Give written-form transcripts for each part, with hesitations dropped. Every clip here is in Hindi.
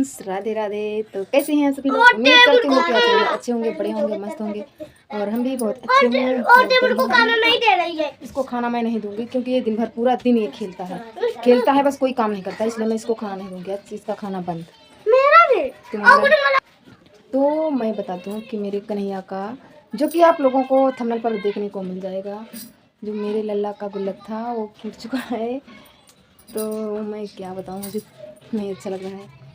फ्रेंड्स, राधे राधे। तो कैसे हैं सभी लोग? उम्मीद करती हूँ कि आप सभी अच्छे होंगे, बड़े होंगे, मस्त होंगे और हम भी बहुत अच्छे होंगे। इसको खाना मैं नहीं दूंगी क्योंकि ये दिन भर पूरा दिन ये खेलता है, बस कोई काम नहीं करता, इसलिए मैं इसको खाना नहीं दूंगी। आज इसका खाना बंद। तो मैं बताती हूँ कि मेरे कन्हैया का, जो कि आप लोगों को थंबनेल पर देखने को मिल जाएगा, जो मेरे लल्ला का गुल्लक था वो फूट चुका है। तो मैं क्या बताऊँ, मुझे नहीं अच्छा लग रहा है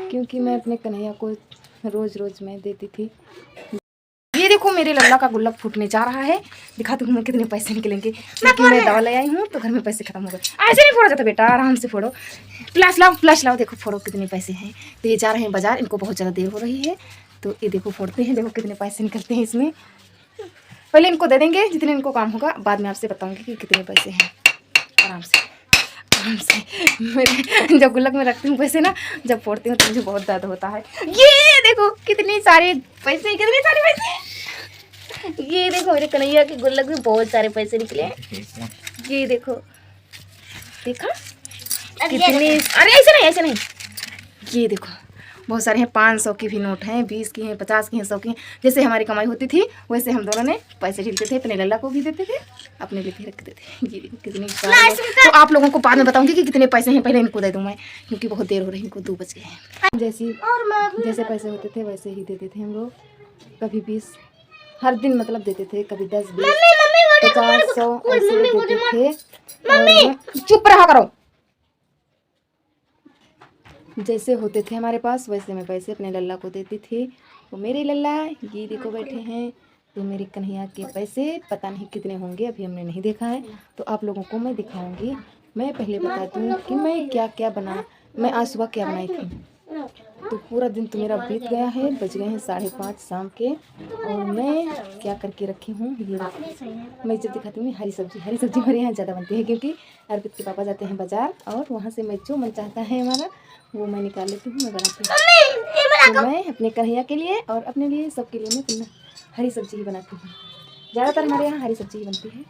क्योंकि मैं अपने कन्हैया को रोज़ रोज़ मैं देती थी। ये देखो मेरे लल्ला का गुल्लक फूटने जा रहा है। दिखाती हूँ मैं कितने पैसे निकलेंगे, क्योंकि मैं दवा ले आई हूँ तो घर में पैसे खत्म हो गए। ऐसे नहीं फोड़ा जाता बेटा, आराम से फोड़ो। फ्लैश लाओ, देखो फोड़ो कितने पैसे हैं। तो ये जा रहे हैं बाजार, इनको बहुत ज़्यादा देर हो रही है, तो ये देखो फोड़ते हैं, देखो कितने पैसे निकलते हैं इसमें। पहले इनको दे देंगे जितने इनको काम होगा, बाद में आपसे बताऊँगी कि कितने पैसे हैं। आराम से मेरे जब गुल्लक में रखती हूँ पैसे ना, जब फोड़ती हूँ तो मुझे बहुत दर्द होता है। ये देखो कितने सारे पैसे, ये देखो मेरे कन्हैया के गुल्लक में बहुत सारे पैसे निकले हैं। ये देखो, देखा कितने, अरे ऐसे नहीं, ये देखो बहुत सारे हैं। 500 की भी नोट हैं, 20 की हैं, 50 की हैं, 100 की हैं। जैसे हमारी कमाई होती थी वैसे हम दोनों ने पैसे झेलते थे, अपने लल्ला को भी देते थे, अपने लिए भी रखते थे। ये देखो कितने सारे। तो आप लोगों को बाद में बताऊंगी कि कितने पैसे हैं, पहले इनको दे दूँ मैं, क्योंकि बहुत देर हो रही है, इनको 2 बज गए हैं। जैसे पैसे होते थे वैसे ही देते थे हम लोग। कभी 20 हर दिन मतलब देते थे, कभी 10, 20, 50, 100 ऐसे देते थे। चुप रहा करो। जैसे होते थे हमारे पास वैसे मैं पैसे अपने लल्ला को देती थी। वो मेरे लल्ला ये देखो बैठे हैं। तो मेरे कन्हैया के पैसे पता नहीं कितने होंगे, अभी हमने नहीं देखा है, तो आप लोगों को मैं दिखाऊंगी। मैं पहले बताती हूँ कि मैं मैं आज सुबह क्या बनाई थी। तो पूरा दिन तो मेरा बीत गया है, बज गए हैं 5:30 शाम के, और मैं क्या करके रखी हूँ ये मैं जब दिखाती हूँ। हरी सब्जी हमारे यहाँ ज़्यादा बनती है, क्योंकि अर्पित के पापा जाते हैं बाज़ार, और वहाँ से मैं जो मन चाहता है हमारा वो मैं निकाल लेती हूँ, मैं बनाती हूँ। तो मैं अपने कन्हैया के लिए और अपने लिए सबके लिए मैं हरी सब्जी ही बनाती हूँ। ज़्यादातर हमारे यहाँ हरी सब्जी ही बनती है,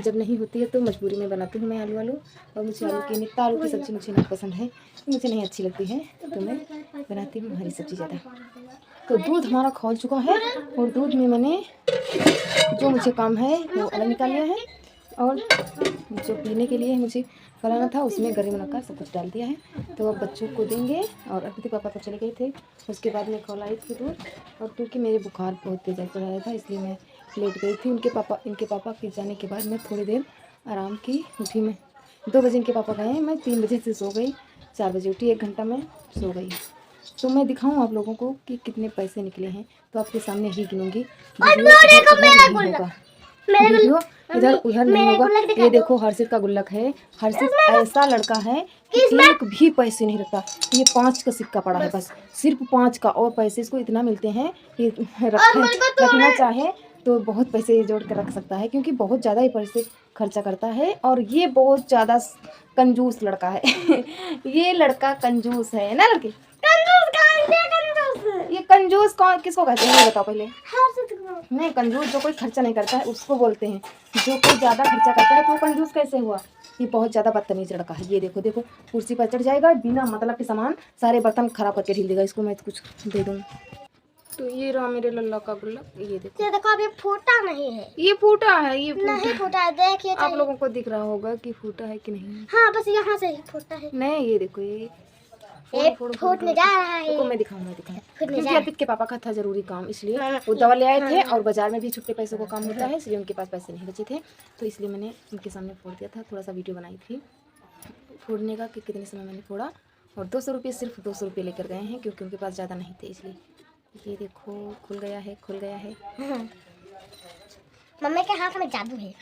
जब नहीं होती है तो मजबूरी में बनाती हूँ मैं आलू। और मुझे आलू की सब्ज़ी मुझे नहीं पसंद है, मुझे नहीं अच्छी लगती है, तो मैं बनाती हूँ हरी सब्ज़ी ज़्यादा। तो दूध हमारा खौल चुका है, और दूध में मैंने जो मुझे काम है वो अलग निकाल लिया है, और जो पीने के लिए मुझे बनाना था उसमें गरम नमक सब कुछ डाल दिया है। तो अब बच्चों को देंगे, और अभी पापा तो चले गए थे, उसके बाद मैं खौलाई थी दूध। और क्योंकि मेरे बुखार बहुत तेज चल रहा था, इसलिए मैं लेट गई थी। इनके पापा के जाने के बाद मैं थोड़ी देर आराम की, उठी मैं 2 बजे इनके पापा गए, मैं 3 बजे से सो गई, 4 बजे उठी, 1 घंटा में सो गई। तो मैं दिखाऊं आप लोगों को कि कितने पैसे निकले हैं, तो आपके सामने ही गिनूंगी। वीडियो इधर उधर नहीं होगा। ये देखो हर्षित का गुल्लक है। हर्षित ऐसा लड़का है कि एक भी पैसे नहीं रखता। ये 5 का सिक्का पड़ा है, बस सिर्फ 5 का, और पैसे इसको इतना मिलते हैं कि रखना चाहे तो बहुत पैसे जोड़ कर रख सकता है, क्योंकि बहुत ज़्यादा ही पैसे खर्चा करता है, और ये बहुत ज़्यादा कंजूस लड़का है। ये लड़का कंजूस है ना लड़के? ये कंजूस कौन किसको कहते हैं ये बताओ पहले। नहीं, कंजूस जो कोई खर्चा नहीं करता है उसको बोलते हैं, जो कोई ज़्यादा खर्चा करता है तो वो कंजूस कैसे हुआ? ये बहुत ज़्यादा बदतमीज लड़का है। ये देखो कुर्सी पर चढ़ जाएगा, बिना मतलब के सामान सारे बर्तन खराब करके ढील देगा। इसको मैं कुछ दे दूँ। तो ये रहा मेरे लल्ला का गुल्लक। ये देखो अभी फूटा नहीं है, ये फूटा है, ये नहीं फूटा है, देखिए आप लोगों को दिख रहा होगा कि फूटा है कि नहीं। हाँ, बस यहाँ से ही फूटा है। नहीं, ये देखो ये फूटने जा रहा है। मैं दिखाऊंगा क्योंकि अर्पित के पापा का था जरूरी काम, इसलिए वो दवा ले आए थे, और बाजार में भी छुट्टे पैसों का काम होता है, इसलिए उनके पास पैसे नहीं बचे थे, तो इसलिए मैंने उनके सामने फोड़ दिया था। थोड़ा सा वीडियो बनाई थी फोड़ने का कि कितने समय मैंने फोड़ा, और 200 रुपये, सिर्फ 200 रुपये लेकर गए हैं, क्योंकि उनके पास ज़्यादा नहीं थे, इसलिए। ये देखो खुल गया है। मम्मी के हाथ में जादू है।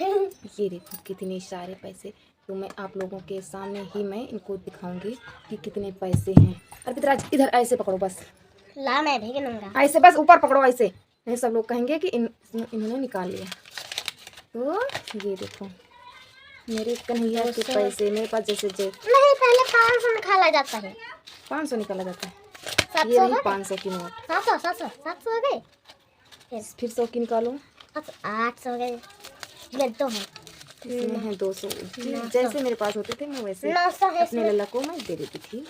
ये देखो कितने सारे पैसे। तो मैं आप लोगों के सामने ही मैं इनको दिखाऊंगी कि कितने पैसे हैं। अर्पित राज इधर ऐसे पकड़ो, बस ला मैं भी गिनूंगा। ऐसे बस ऊपर पकड़ो, ऐसे नहीं सब लोग कहेंगे कि इन्होंने निकाल लिया। तो ये देखो मेरे कन्हैया के पैसे मेरे पास जैसे नहीं, पहले 500 निकाला जाता है। 500 निकाला जाता है। ये रही 500 की नोट। 700 हो गए, फिर 100 की निकालो। 800 हो गए, ये 2 है। इसमें है 200। जैसे मेरे पास होते थे मैं वैसे 900 है अपने लल्ला को मैं दे देती थी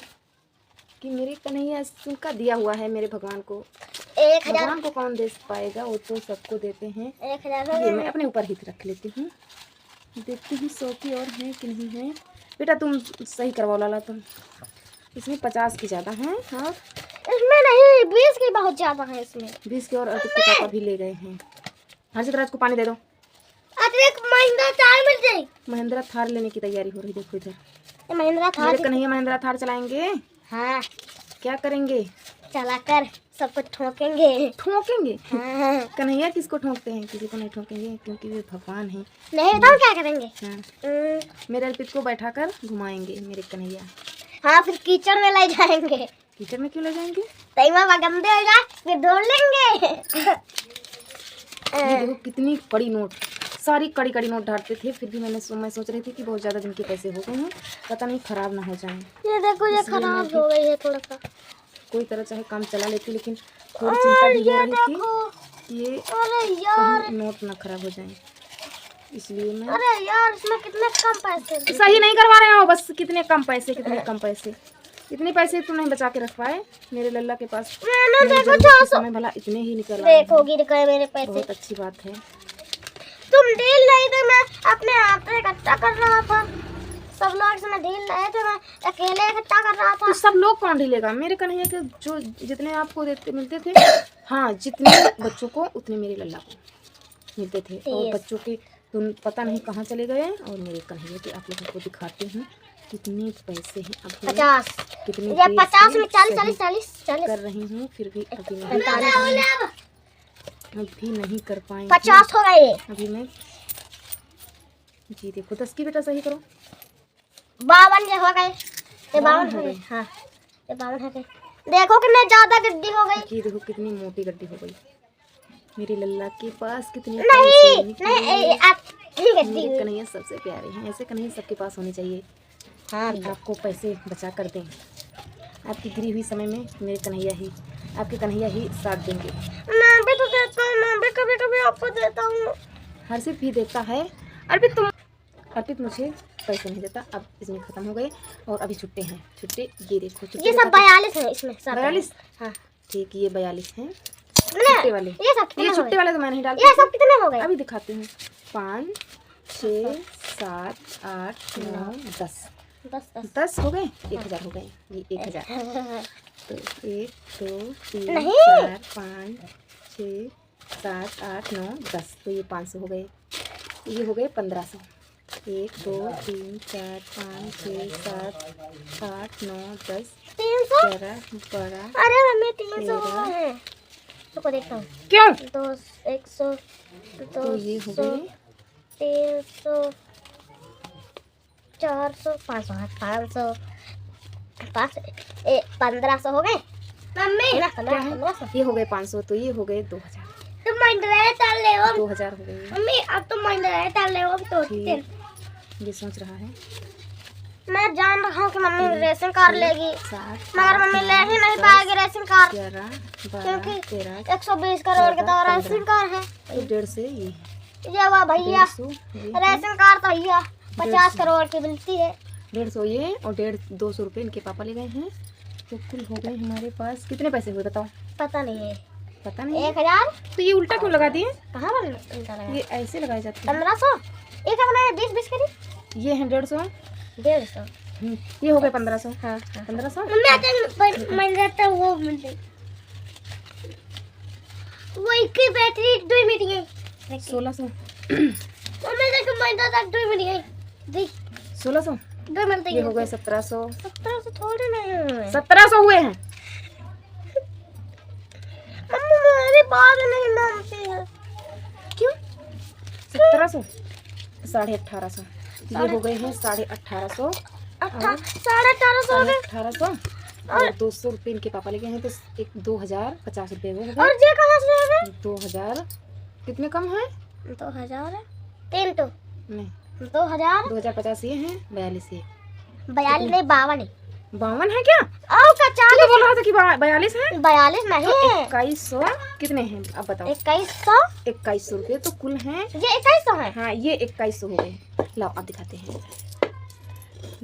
कि मेरे कन्हैया का दिया हुआ है मेरे भगवान को। 1000 भगवान को कौन दे पाएगा, वो तो सबको देते हैं। 1000 हो ये गए। मैं अपने ऊपर ही रख लेती हूँ, देखती हूँ 100 की और है कि नहीं है। बेटा तुम सही करवाओ लाला, तुम इसमें 50 की ज़्यादा है और इसमें नहीं 20 की बहुत ज्यादा है इसमें। 20 की। और अर्पित के पापा भी ले गए हैं। हर्षित राज को पानी दे दो। अतिरिक्त महिंद्रा थार मिल जाए। महिंद्रा थार लेने की तैयारी हो रही, देखो इधर ये महिंद्रा थार मेरे कन्हैया महिंद्रा थार चलाएंगे। हाँ क्या करेंगे? चलाकर सबको ठोकेंगे। ठोकेंगे। हाँ। कन्हैया किसको ठोकते हैं? किसी को नहीं ठोकेंगे क्योंकि वे भगवान हैं। नहीं तो क्या करेंगे? हाँ। मेरे अर्पित को बैठाकर घुमाएंगे मेरे कन्हैया। हाँ फिर कीचड़ में ले जाएंगे। कीचड़ में क्यों ले जाएंगे? तैमा गंदे हो जाए फिर धोड़ लेंगे। ये देखो कितनी कड़ी नोट, सारी कड़ी कड़ी नोट डालते थे। फिर भी मैं सोच रही थी कि बहुत ज़्यादा दिन के पैसे हो गए हैं, पता नहीं खराब ना हो जाएं। ये देखो ये इसलिए खराब हो गई है थोड़ा सा। कोई तरह चाहे काम चला लेती, लेकिन थोड़ी चिंता भी हो रही थी कि ये अरे यार, कहीं नोट ना खराब हो जाए, इसलिए मैं अरे यार इसमें कितने कम पैसे। सही नहीं करवा रहे हो। बस कितने कम पैसे, कितने कम पैसे, इतने पैसे तुम नहीं बचा के रख पाए मेरे लल्ला के पास। मैंने मेरी देखो जरूरत के समय भला इतने ही निकल आए हैं। देखो गिर गए मेरे पैसे। बहुत अच्छी बात है। तुम डील नहीं थे, मैं अपने हाथ से इकट्ठा कर रहा था। सब लोग इसमें डील रहे थे, मैं अकेले इकट्ठा कर रहा था। तो सब लोग कौन ढीलेगा? मेरे कन्हैया के जो जितने आपको देते मिलते थे, हाँ जितने बच्चों को उतने मेरे लल्ला को मिलते थे। और बच्चों के तुम पता नहीं कहाँ चले गए। और मेरे कन्हैया के आप लोगों को दिखाते हैं कितने पैसे हैं। अब 50 कितनी ये 50 में 40 सही 40 40 कर रही हूँ, फिर भी अभी नहीं कर पाएंगे। 50 हो गए। अभी मैं जी देखो 10 की बेटा सही करो। 52 ये हो गए। ये 52 52 हो गए। हाँ ये 52 हो गए। देखो कितने ज्यादा गड्डी हो गई। ये देखो कितनी मोटी गड्डी हो गई। मेरे लल्ला के पास कितने नहीं पैसे निकले। नहीं ठीक है मेरे कन्हैया सबसे प्यारे हैं, ऐसे कन्हैया सबके पास होने चाहिए। हाँ आपको पैसे बचा कर दें। आपकी गिरी हुई समय में मेरे कन्हैया ही, आपके कन्हैया ही साथ देंगे। मैं भी तो देता हूँ, मैं भी कभी कभी आपको देता हूँ। हर्षित भी देता है। अर्पित मुझे पैसे नहीं देता। अब इसमें खत्म हो गए और अभी छुट्टे हैं। छुट्टे ये देखो, ये सब 42 है इसमें सब। 42। हाँ ठीक, ये 42 हैं कितने? छुट्टे वाले। ये सब कितने ये हो छुट्टे गए? वाले तो मैं नहीं डालती। ये सब कितने हो गए? अभी दिखाती हूँ। 5 6 7 8 9 10 10 10 हो गए। 1000 हो गए। ये 1000 तो 1 2 3 नहीं। 4 5 6 7 8 9 10 तो ये 500 हो गए। ये हो गए 1500। 1 2 3 4 5 6 7 8 9 10 300। 11 12। अरे मम्मी 300 हो गए। रुको देखता हूँ। क्यों? 2 100 तो ये हो गए 300 400 500 500 1500 हो गए मम्मी। 1500 ये हो गए 500 तो ये हो गए 2000। तुम महिंद्रा तार ले हो 2000 हो गए। मम्मी। अब तुम महिंद्रा तार ले हो तो ठीक, ये सोच रहा है। मैं जान रहा हूँ कि मम्मी रेसिंग कार लेगी, 7 मगर मम्मी ले ही नहीं पाएगी रेसिंग कार 11 12 क्योंकि 13 120 करोड़ के तो 14, रेसिंग कार है। 150 से ये ये वाह भैया 150 ये रेसिंग कार तो भैया 50 करोड़ की मिलती है। 150 ये और 200 रुपये इनके पापा ले गए हैं। तो कुल हो गए हमारे पास कितने पैसे हुए बताओ? पता नहीं है। पता नहीं। 1000 तो ये उल्टा क्यों लगा दिए? कहाँ पर उल्टा लगा? ये ऐसे लगाए जाते हैं। 1500 एक अपना 20 करी। ये है 150। 150 ये हो गए 1500। हाँ 1500 मैं रहता वो मिलते वो एक ही बैटरी 2 मिनट गई। 1600। मम्मी देख मैं तक 2 मिनट गई देख 1600 2 मिनट ये हो गए 1700। 1700 थोड़े नहीं हुए। 1700 हुए हैं। मम्मी मेरी बात नहीं मानती है। क्यों? 1700 1850। ये हो गए हैं 1850। 1850 हो गए। 1850 और 200 रुपये इनके पापा ले गए हैं तो एक 2050 रुपये हो और गए। ये कहाँ से हो गए? 2000 कितने कम है? 2000 है 3 तो नहीं 2000 2050 ये हैं 42 ये 42 नहीं 52 है 52 है क्या? आओ का तू तो बोल रहा था कि 42 है। 42 नहीं है, 2100 कितने हैं अब बताओ? 2100। 2100 रुपये तो कुल हैं। ये 2100 है। हाँ ये 2100 हो गए। लाओ अब दिखाते हैं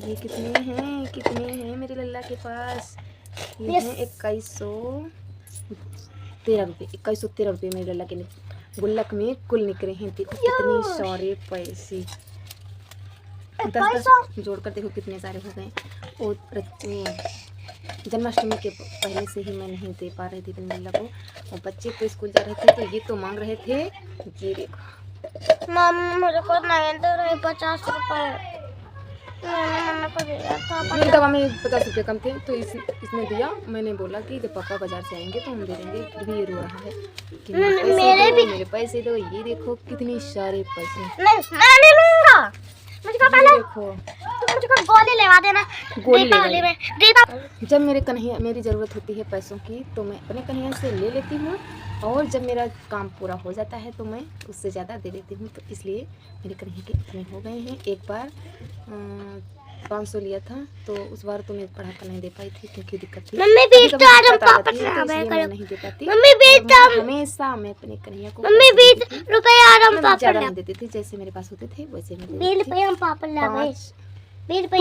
ये कितने हैं मेरे लल्ला के पास। ये हैं 2113 रुपये। 2113 रुपये मेरे लल्ला के गुल्लक में कुल निकले हैं। देखो कितने सारे पैसे, 10 जोड़ कर देखो कितने सारे हो गए। और जन्माष्टमी के पहले से ही मैं नहीं दे पा रही थी अपने लल्ला को, और बच्चे तो स्कूल जा रहे थे तो ये तो मांग रहे थे। ये देखो मम्मी मुझे को नहीं दे रही 50 रुपए। मैंने मम्मी को दिया था मेरी दवा में 50 रुपये कम थे तो इसने दिया। मैंने बोला कि जब पापा बाजार से आएंगे तो हम दे देंगे। फिर भी ये रो रहा है कि मेरे पैसे दो। ये देखो कितने सारे पैसे। नहीं मैं नहीं लूंगा। मुझे को पहले देखो तुम मुझे को गोली लेवा देना। गोली दीपावली ले में दीपावली जब मेरे कन्हैया मेरी ज़रूरत होती है पैसों की तो मैं अपने कन्हैया से ले लेती हूँ, और जब मेरा काम पूरा हो जाता है तो मैं उससे ज़्यादा दे देती हूँ। तो इसलिए मेरे कन्हैया के इतने हो गए हैं। एक बार 500 लिया था तो उस बार तो मैं पढ़ाकर नहीं दे पाई थी क्योंकि दिक्कत थी। मम्मी बीच तो आराम पापा मैं नहीं दे पाती। मम्मी बीच तो हमेशा मैं अपने कन्हैया को मम्मी 20 रुपए आराम मैं पापा ज़्यादा नहीं देती थी। जैसे मेरे पास होते थे वैसे मैं दे 20 देती थी। रुपए हम पापा ला गए। 20 रुपए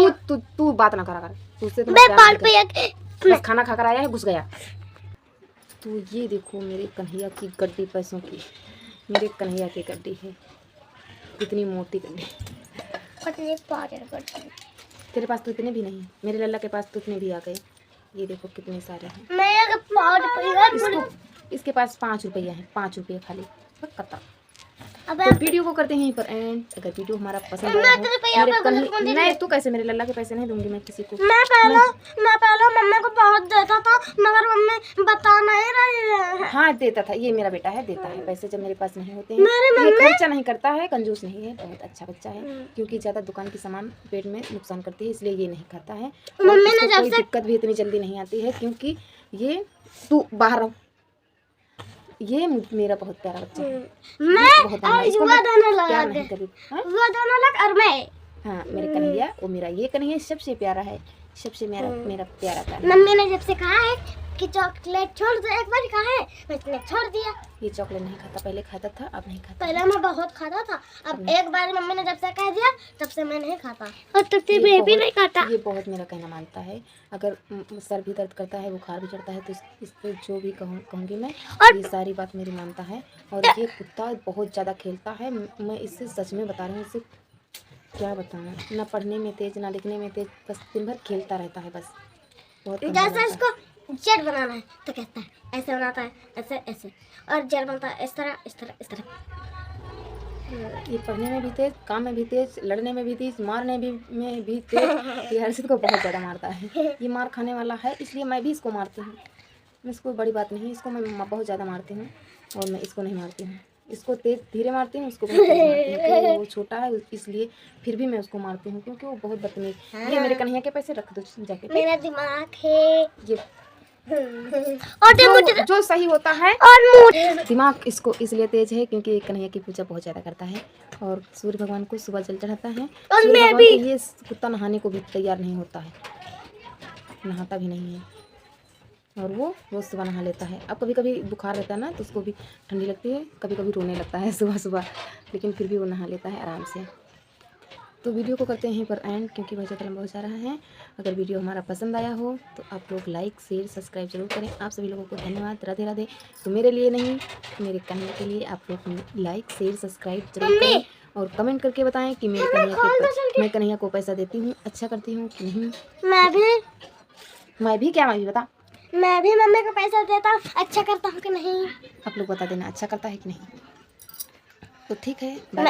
तू बात ना करा कर। तुझसे तो मैं प्यार 5 नहीं रुपए करती। बस खाना खाकर आया है घुस गया। तो ये देखो मेरे कन्हैया की गड्डी पैसों की। मेरे कन्हैया की गड्डी है, कितनी मोटी गड्डी। कितने पागल करते हैं। तेरे पास तो इतने भी नहीं, मेरे लल्ला के पास तो इतने भी आ गए। ये देखो कितने सारे हैं। मैं अगर 5 रुपए इसके पास 5 रुपया है, 5 रुपये खाली कत्ता। अबे तो वीडियो को करते हैं यहीं पर एंड। अगर वीडियो हमारा पसंद आया हो मेरे कन्हैया, नहीं तू कैसे मेरे लल्ला के पैसे नहीं दूंगी मैं किसी को। मैं पहले मम्मी को बहुत देता था मगर मम्मी बता नहीं रही है। हाँ देता था, ये मेरा बेटा है, देता है पैसे जब मेरे पास नहीं होते हैं। ये खर्चा नहीं करता है, कंजूस नहीं है, बहुत अच्छा बच्चा है। क्योंकि ज़्यादा दुकान की सामान पेट में नुकसान करती है इसलिए ये नहीं खाता है। मम्मी ने कोई दिक्कत भी इतनी जल्दी नहीं आती है क्योंकि ये तू बाहर रहो। ये मेरा बहुत प्यारा बच्चा है। मैं इसको वो दोनों लगा प्यार दे नहीं कभी। हाँ? वो दोनों लग और मैं हाँ मेरे कन्हैया वो मेरा ये कन्हैया सबसे प्यारा है, सबसे मेरा प्यारा कन्हैया। मम्मी ने जब से कहा है कि चॉकलेट छोड़ दो, एक बार कहा है मैंने छोड़ दिया। ये चॉकलेट नहीं खाता, पहले खाता था अब नहीं खाता। पहले मैं बहुत खाता था, अब एक बार मम्मी ने जब से कह दिया तब से मैं नहीं खाता और तब से मैं भी नहीं खाता। ये बहुत मेरा कहना मानता है। अगर सर भी दर्द करता है, बुखार भी चढ़ता है तो इस पे जो भी कहूँगी मैं ये सारी बात मेरी मानता है। और ये कुत्ता बहुत ज़्यादा खेलता है, मैं इससे सच में बता रही हूँ। इसे क्या बताऊँ, ना पढ़ने में तेज ना लिखने में तेज, बस दिन भर खेलता रहता है बस। बहुत जैसे इसको जेट बनाना है तो कहता है ऐसे बनाता है, ऐसे ऐसे, और जेट बनता है इस तरह इस तरह इस तरह। ये पढ़ने में भी तेज, काम में भी तेज, लड़ने में भी तेज, मारने में भी तेज। ये हर्षित को बहुत ज़्यादा मारता है। ये मार खाने वाला है इसलिए मैं भी इसको मारती हूँ। मैं इसको बड़ी बात नहीं, इसको मैं बहुत ज़्यादा मारती हूँ और मैं इसको नहीं मारती हूँ। इसको तेज धीरे मारती हूँ, उसको बहुत तेज मारती हूँ क्योंकि वो छोटा है इसलिए। फिर भी मैं उसको मारती हूँ क्योंकि वो बहुत बदतमीज। ये मेरे कन्हैया के पैसे रख दो जाके। मेरा दिमाग है ये और जो सही होता है और दिमाग इसको इसलिए तेज है क्योंकि कन्हैया की पूजा बहुत ज़्यादा करता है और सूर्य भगवान को सुबह जल चढ़ाता है। सूर्य भगवान को ये कुत्ता नहाने को भी तैयार नहीं होता है, नहाता भी नहीं है और वो रोज़ सुबह नहा लेता है। अब कभी कभी बुखार रहता है ना तो उसको भी ठंडी लगती है, कभी कभी रोने लगता है सुबह सुबह, लेकिन फिर भी वो नहा लेता है आराम से। तो वीडियो को करते हैं यहीं पर एंड क्योंकि बहुत ज़्यादा लंबा हो जा रहा है। अगर वीडियो हमारा पसंद आया हो तो आप लोग लाइक शेयर सब्सक्राइब जरूर करें। आप सभी लोगों को धन्यवाद। राधे राधे। तो मेरे लिए नहीं, मेरे कन्हैया के लिए आप लोग लाइक शेयर सब्सक्राइब जरूर करें और कमेंट करके बताएं कि मैं कन्हैया को पैसा देती हूँ, अच्छा करती हूँ कि नहीं। मैं भी क्या मैं भी बता, मैं भी मम्मी को पैसा देता हूँ, अच्छा करता हूँ कि नहीं। आप लोग बता देना अच्छा करता है कि नहीं। तो ठीक है, बाय।